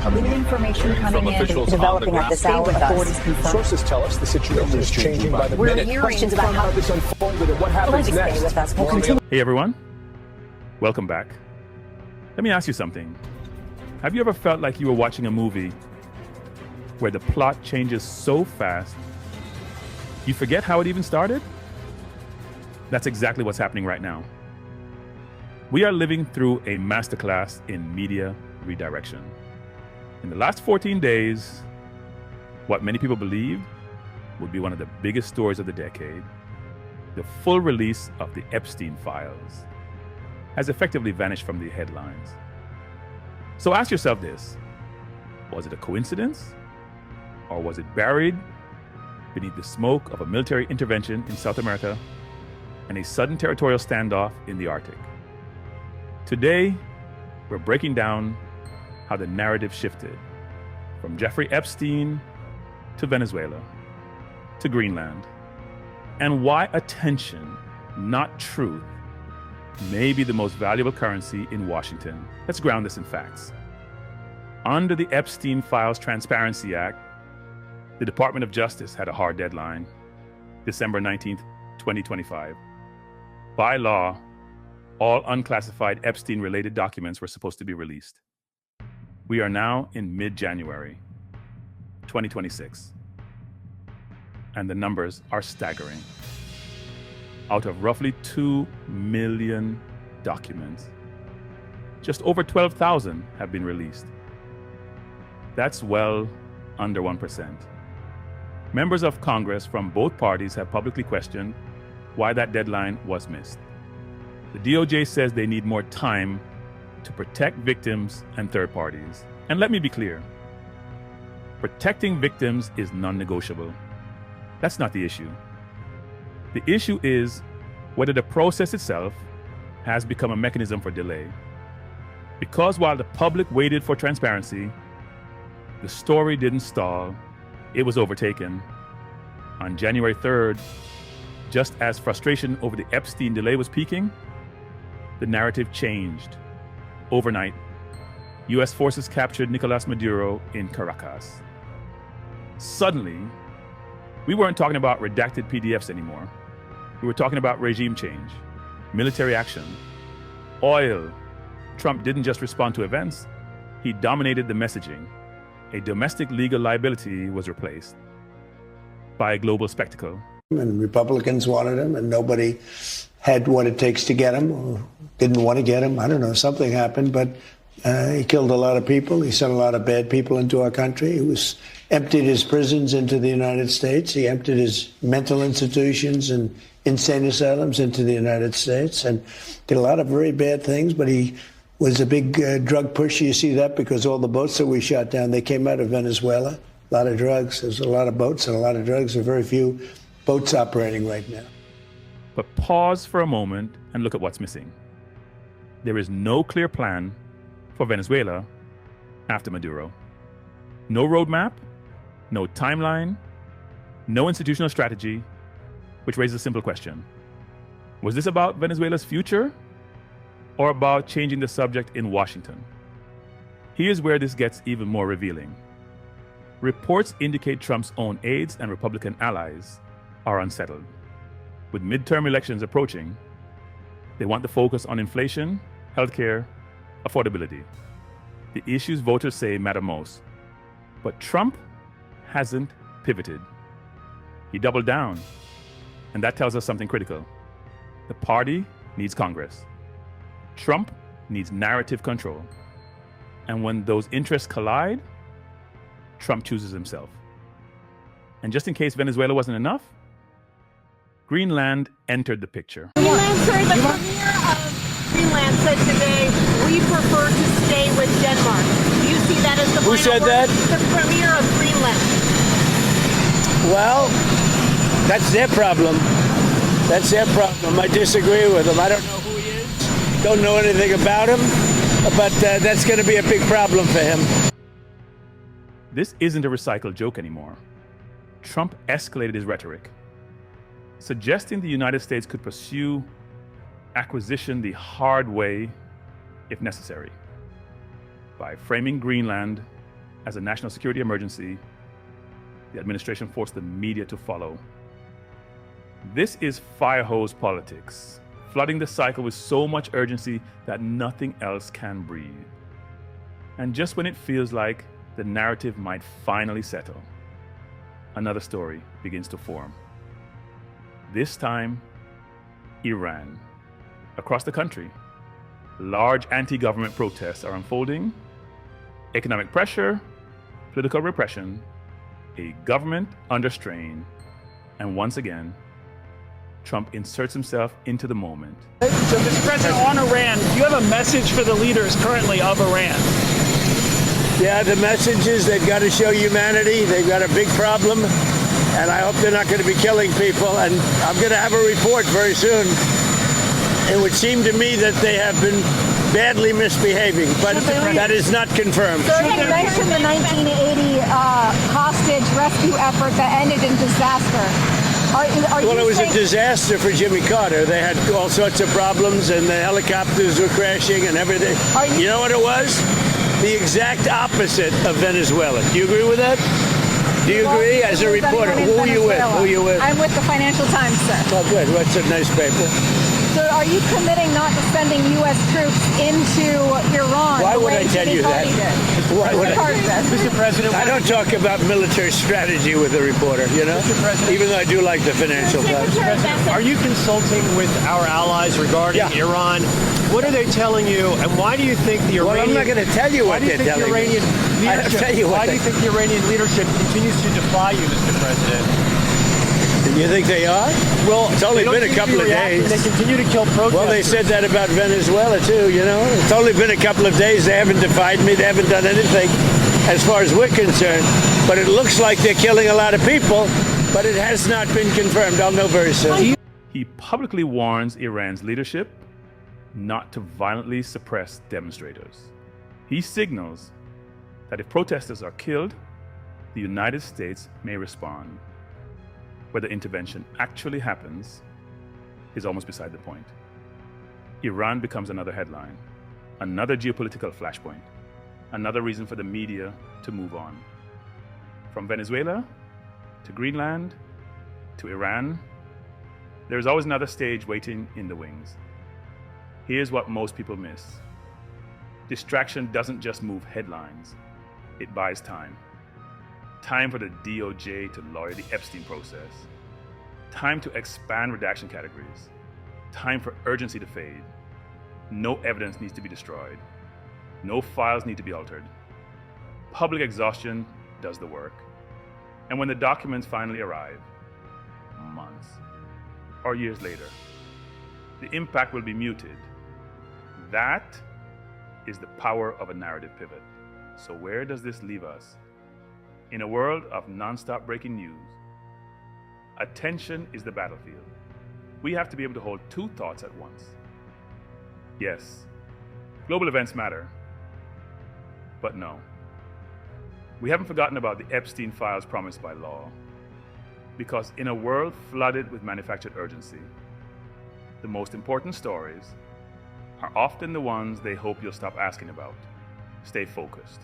coming New in. information coming From in, officials developing on the at this ground. hour. Authorities confirm. Sources tell us the situation is changing by the We're minute. hearing Questions from about how this unfolded and what happens Stay next. with us. We'll continue. Hey everyone, welcome back. Let me ask you something. Have you ever felt like you were watching a movie where the plot changes so fast you forget how it even started? That's exactly what's happening right now. We are living through a masterclass in media redirection. In the last 14 days, what many people believed would be one of the biggest stories of the decade, the full release of the Epstein files, has effectively vanished from the headlines. So ask yourself this: was it a coincidence? Or was it buried beneath the smoke of a military intervention in South America and a sudden territorial standoff in the Arctic? Today, we're breaking down how the narrative shifted from Jeffrey Epstein to Venezuela to Greenland, and why attention, not truth, may be the most valuable currency in Washington. Let's ground this in facts. Under the Epstein Files Transparency Act, the Department of Justice had a hard deadline, December 19th, 2025. By law, all unclassified Epstein-related documents were supposed to be released. We are now in mid-January, 2026, and the numbers are staggering. Out of roughly 2 million documents, just over 12,000 have been released. That's well under 1%. Members of Congress from both parties have publicly questioned why that deadline was missed. The DOJ says they need more time to protect victims and third parties. And let me be clear, protecting victims is non-negotiable. That's not the issue. The issue is whether the process itself has become a mechanism for delay. Because while the public waited for transparency, the story didn't stall, it was overtaken. On January 3rd, just as frustration over the Epstein delay was peaking, the narrative changed. Overnight, US forces captured Nicolas Maduro in Caracas. Suddenly, we weren't talking about redacted PDFs anymore. We were talking about regime change, military action, oil. Trump didn't just respond to events, he dominated the messaging. A domestic legal liability was replaced by a global spectacle. And Republicans wanted him, and nobody had what it takes to get him, or didn't want to get him. I don't know, something happened, but he killed a lot of people. He sent a lot of bad people into our country. He emptied his prisons into the United States. He emptied his mental institutions and insane asylums into the United States, and did a lot of very bad things, but he was a big drug pusher. You see that because all the boats that we shot down, they came out of Venezuela. A lot of drugs. There's a lot of boats and a lot of drugs. There are very few boats operating right now. But pause for a moment and look at what's missing. There is no clear plan for Venezuela after Maduro. No roadmap, no timeline, no institutional strategy, which raises a simple question. Was this about Venezuela's future or about changing the subject in Washington? Here's where this gets even more revealing. Reports indicate Trump's own aides and Republican allies are unsettled. With midterm elections approaching, they want the focus on inflation, healthcare, affordability. The issues voters say matter most. But Trump hasn't pivoted. He doubled down. And that tells us something critical. The party needs Congress. Trump needs narrative control. And when those interests collide, Trump chooses himself. And just in case Venezuela wasn't enough, Greenland entered the picture. Greenland, sir, the premier of Greenland said today, we prefer to stay with Denmark. Do you see that as the final Who said word? that? The premier of Greenland. Well, that's their problem. That's their problem. I disagree with them. I don't know who he is. Don't know anything about him. But that's going to be a big problem for him. This isn't a recycled joke anymore. Trump escalated his rhetoric, suggesting the United States could pursue acquisition the hard way if necessary, by framing Greenland as a national security emergency, the administration forced the media to follow. This is fire hose politics, flooding the cycle with so much urgency that nothing else can breathe. And just when it feels like the narrative might finally settle, another story begins to form. This time, Iran. Across the country, large anti-government protests are unfolding, economic pressure, political repression, a government under strain, and once again, Trump inserts himself into the moment. So, Mr. President, on Iran, do you have a message for the leaders currently of Iran? Yeah, the message is they've got to show humanity. They've got a big problem, and I hope they're not going to be killing people. And I'm going to have a report very soon. It would seem to me that they have been badly misbehaving, but that is not confirmed. Sir, you mentioned the 1980 hostage rescue effort that ended in disaster. Well, it was a disaster for Jimmy Carter. They had all sorts of problems, and the helicopters were crashing and everything. You know what it was? The exact opposite of Venezuela. Do you agree with that? Do you agree? As a reporter, who are you with? Who are you with? I'm with the Financial Times, sir. Oh, good. Well, it's a nice paper. So are you committing not to sending U.S. troops into Iran? Why would I tell you that? Why would I? Mr. President, I don't talk about military strategy with a reporter, you know? Mr. President. Even though I do like the Financial Times. are you consulting with our allies regarding Iran? What are they telling you, and why do you think the Iranian... Well, I'm not going to tell you what they're telling me. Why do you think the Iranian leadership continues to defy you, Mr. President? You think they are? Well, it's only been a couple of days. They continue to kill protesters. Well, they said that about Venezuela, too, you know? It's only been a couple of days. They haven't defied me. They haven't done anything as far as we're concerned. But it looks like they're killing a lot of people, but it has not been confirmed. I'll know very soon. He publicly warns Iran's leadership not to violently suppress demonstrators. He signals that if protesters are killed, the United States may respond. Whether intervention actually happens is almost beside the point. Iran becomes another headline, another geopolitical flashpoint, another reason for the media to move on. From Venezuela to Greenland to Iran, there is always another stage waiting in the wings. Here's what most people miss. Distraction doesn't just move headlines, it buys time. Time for the DOJ to lawyer the Epstein process. Time to expand redaction categories. Time for urgency to fade. No evidence needs to be destroyed. No files need to be altered. Public exhaustion does the work. And when the documents finally arrive, months or years later, the impact will be muted. That is the power of a narrative pivot. So where does this leave us? In a world of nonstop breaking news, attention is the battlefield. We have to be able to hold two thoughts at once. Yes, global events matter, but no. We haven't forgotten about the Epstein files promised by law, because in a world flooded with manufactured urgency, the most important stories are often the ones they hope you'll stop asking about. Stay focused.